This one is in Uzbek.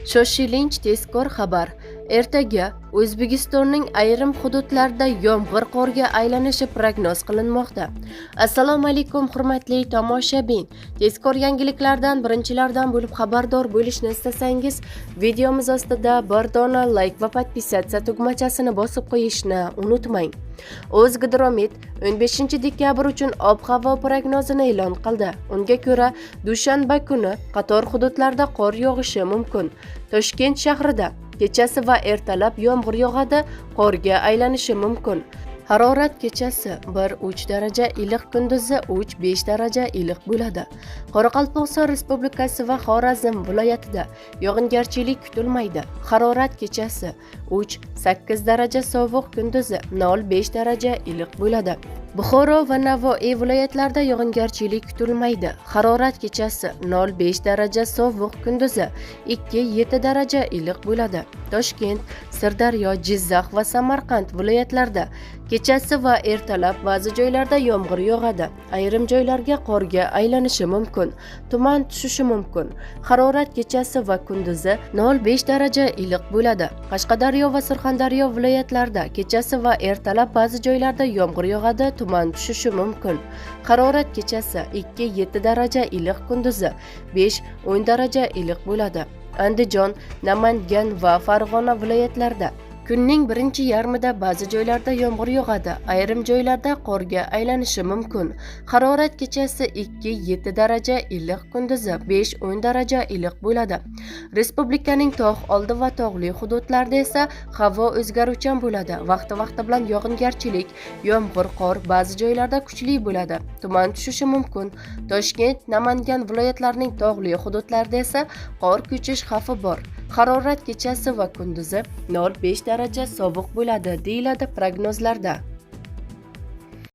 Shoshilinch tezkor xabar. Ertaga O'zbekistonning ayrim hududlarida yomg'ir qorga aylanishi prognoz qilinmoqda. Assalomu alaykum hurmatli tomoshabin. Tezkor yangiliklardan birinchilardan bo'lib xabardor bo'lishni istasangiz, videomiz ostida bir dona like va podpisatsiya tugmachasini bosib qo'yishni unutmang. O'zgidromet 15 dekabr uchun ob-havo prognozini e'lon qildi. Unga ko'ra, dushanba kuni qator hududlarda qor yog'ishi mumkin. Toshkent shahrida kechasi va ertalab yomg'ir yog'adi, qorga aylanishi mumkin. Harorat kechasi 1-3 daraja iliq, kunduzi 3-5 daraja iliq bo'ladi. Qoraqalpog'iston Respublikasi va Xorazm viloyatida yog'ingarchilik kutilmaydi. Harorat kechasi 3-8 daraja sovuq, kunduzi 0-5 daraja iliq bo'ladi. Buxoro va Navoiy viloyatlarida yog'ingarchilik kutilmaydi. Harorat kechasi 0-5 daraja sovuq, kunduzi 2-7 daraja iliq bo'ladi. Toshkent, Sirdaryo, Jizzax va Samarqand viloyatlarida kechasi va ertalab ba'zi joylarda yomg'ir yog'adi. Ayrim joylarga qorga aylanishi mumkin. Tuman tushishi mumkin. Harorat kechasi va kunduzi 0-5 daraja iliq bo'ladi. Qashqadaryo va Surxondaryo viloyatlarida kechasi va ertalab ba'zi joylarda yomg'ir yog'adi, tuman tushishi mumkin. Harorat kechasi 2-7 daraja iliq, kunduzi 5-10 daraja iliq bo'ladi. Andijon, Namangan va Farg'ona viloyatlarida kunning birinchi yarmida ba'zi joylarda yomg'ir yog'adi, ayrim joylarda qorga aylanishi mumkin. Harorat kechasi 2-7 daraja iliq, kunduzi 5-10 daraja iliq bo'ladi. Respublikaning tog' oldi va tog'li hududlarida esa havo o'zgaruvchan bo'ladi. Vaqti bilan yog'ingarchilik, yomg'ir, qor ba'zi joylarda kuchli bo'ladi. Tuman tushishi mumkin. Toshkent, Namangan viloyatlarining tog'li hududlarida esa qor ko'chish xavfi bor. Harorat kechasi va kunduzi 0-5 daraja sovuq bo'ladi, deyiladi prognozlarda.